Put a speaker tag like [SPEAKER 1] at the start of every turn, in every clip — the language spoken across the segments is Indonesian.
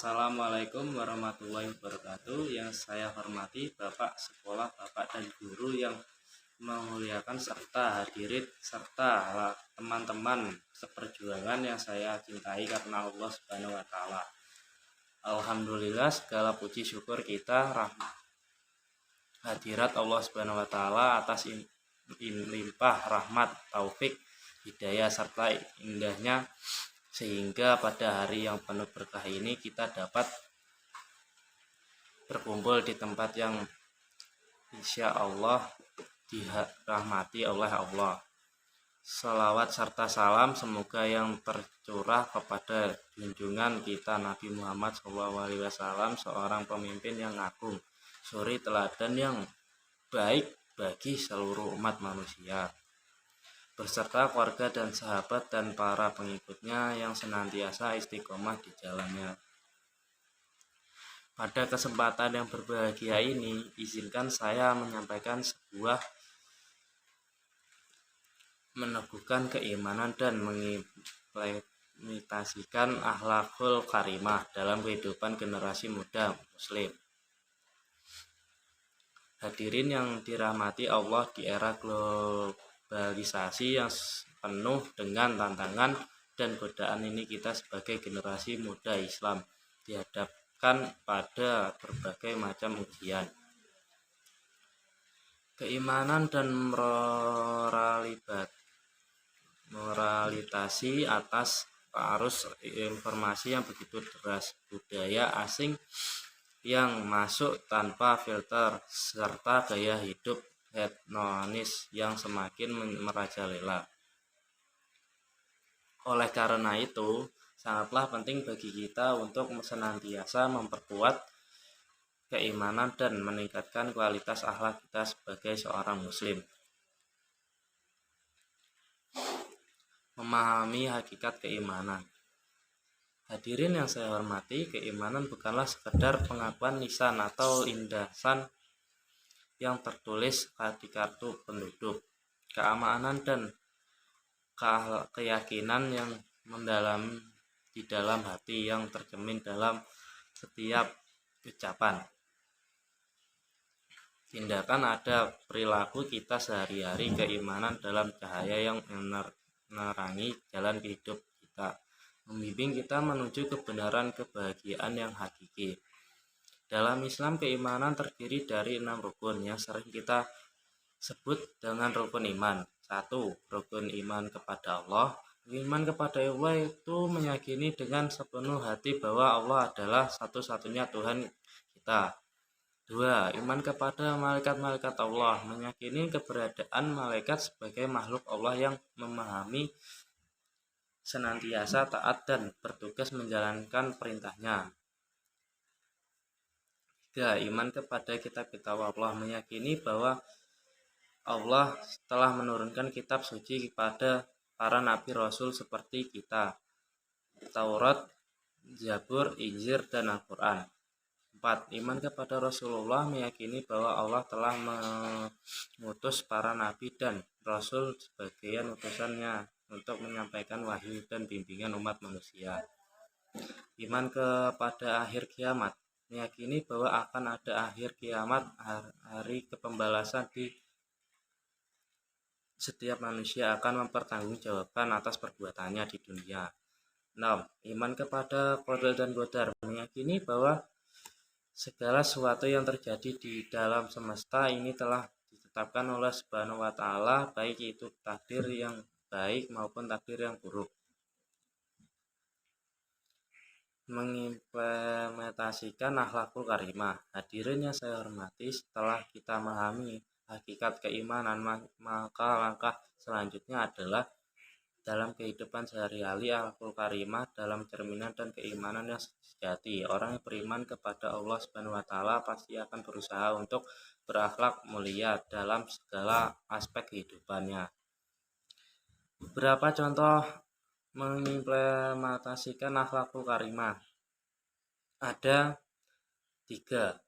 [SPEAKER 1] Assalamualaikum warahmatullahi wabarakatuh. Yang saya hormati Bapak Sekolah, Bapak dan Guru yang memuliakan serta hadirin serta teman-teman seperjuangan yang saya cintai karena Allah Subhanahu wa taala. Alhamdulillah, segala puji syukur kita hadirat Allah Subhanahu wa taala atas limpah rahmat, taufik, hidayah serta indahnya, sehingga pada hari yang penuh berkah ini kita dapat berkumpul di tempat yang insya Allah dirahmati oleh Allah. Salawat serta salam semoga yang tercurah kepada junjungan kita Nabi Muhammad SAW, seorang pemimpin yang agung, suri teladan yang baik bagi seluruh umat manusia, berserta keluarga dan sahabat dan para pengikutnya yang senantiasa istiqomah di jalannya. Pada kesempatan yang berbahagia ini, izinkan saya menyampaikan sebuah meneguhkan keimanan dan mengimplementasikan akhlakul karimah dalam kehidupan generasi muda muslim. Hadirin yang dirahmati Allah, di era globalisasi yang penuh dengan tantangan dan godaan ini, kita sebagai generasi muda Islam dihadapkan pada berbagai macam ujian. Keimanan dan moralitasi atas arus informasi yang begitu deras, budaya asing yang masuk tanpa filter, serta gaya hidup hedonis yang semakin merajalela. Oleh karena itu, sangatlah penting bagi kita untuk senantiasa memperkuat keimanan dan meningkatkan kualitas akhlak kita sebagai seorang muslim. Memahami hakikat keimanan. Hadirin yang saya hormati, keimanan bukanlah sekedar pengakuan lisan atau lindasan yang tertulis di kartu penduduk. Keamanan dan keyakinan yang mendalam di dalam hati, yang tercermin dalam setiap ucapan, tindakan, ada perilaku kita sehari-hari. Keimanan dalam cahaya yang menerangi jalan hidup kita, membimbing kita menuju kebenaran, kebahagiaan yang hakiki. Dalam Islam, keimanan terdiri dari 6 rukun yang sering kita sebut dengan rukun iman. 1. Rukun iman kepada Allah. Iman kepada Allah itu meyakini dengan sepenuh hati bahwa Allah adalah satu-satunya Tuhan kita. 2. Iman kepada malaikat-malaikat Allah, meyakini keberadaan malaikat sebagai makhluk Allah yang memahami, senantiasa taat dan bertugas menjalankan perintahnya. 3. Iman kepada kitab-kitab Allah, meyakini bahwa Allah telah menurunkan kitab suci kepada para nabi rasul seperti kita, Taurat, Zabur, Injil, dan Al-Quran. 4. Iman kepada Rasulullah, meyakini bahwa Allah telah mengutus para nabi dan rasul sebagian utusannya untuk menyampaikan wahyu dan bimbingan umat manusia. Iman kepada akhir kiamat, meyakini bahwa akan ada akhir kiamat, hari kepembalasan di setiap manusia akan mempertanggungjawabkan atas perbuatannya di dunia. 6. Iman kepada qada dan qadar, meyakini bahwa segala sesuatu yang terjadi di dalam semesta ini telah ditetapkan oleh Subhanahu wa taala, baik itu takdir yang baik maupun takdir yang buruk. Mengimplementasikan akhlakul karimah. Hadirin yang saya hormati, setelah kita memahami hakikat keimanan, maka langkah selanjutnya adalah dalam kehidupan sehari-hari akhlakul karimah dalam cerminan dan keimanan yang sejati. Orang yang beriman kepada Allah Subhanahu wa taala pasti akan berusaha untuk berakhlak mulia dalam segala aspek kehidupannya. Beberapa contoh mengimplementasikan akhlakul karimah ada 3.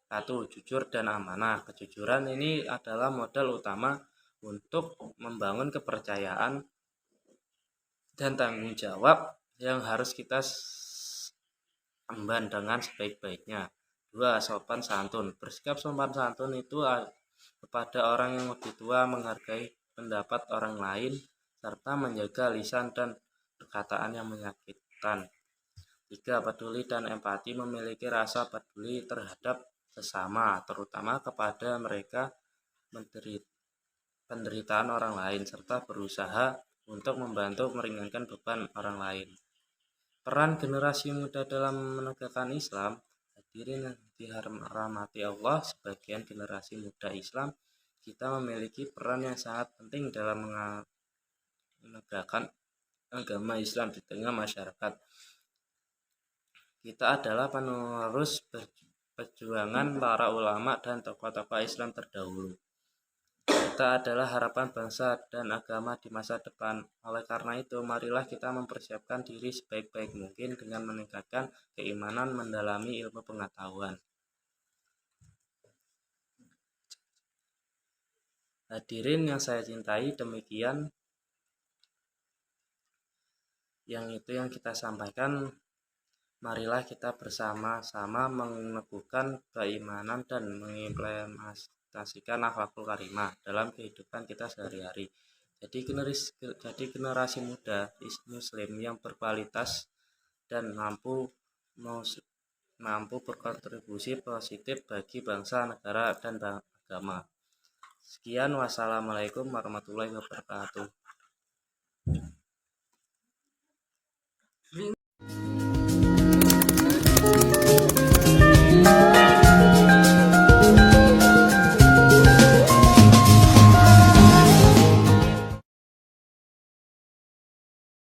[SPEAKER 1] 1. Jujur dan amanah. Kejujuran ini adalah modal utama untuk membangun kepercayaan dan tanggung jawab yang harus kita emban dengan sebaik-baiknya. 2. Sopan santun. Bersikap sopan santun itu kepada orang yang lebih tua, menghargai pendapat orang lain, serta menjaga lisan dan perkataan yang menyakitkan. 3. Peduli dan empati. Memiliki rasa peduli terhadap sesama, terutama kepada mereka penderitaan orang lain, serta berusaha untuk membantu meringankan beban orang lain. Peran generasi muda dalam menegakkan Islam. Hadirin yang dirahmati Allah, sebagian generasi muda Islam, kita memiliki peran yang sangat penting dalam menegakkan agama Islam di tengah masyarakat. Kita adalah penerus perjuangan para ulama dan tokoh-tokoh Islam terdahulu. Kita adalah harapan bangsa dan agama di masa depan. Oleh karena itu, marilah kita mempersiapkan diri sebaik-baik mungkin dengan meningkatkan keimanan, mendalami ilmu pengetahuan. Hadirin yang saya cintai, demikian yang kita sampaikan. Marilah kita bersama-sama meneguhkan keimanan dan mengimplementasikan akhlakul karimah dalam kehidupan kita sehari-hari. Jadi generasi muda Muslim yang berkualitas dan mampu berkontribusi positif bagi bangsa, negara, dan agama. Sekian, wassalamualaikum warahmatullahi wabarakatuh.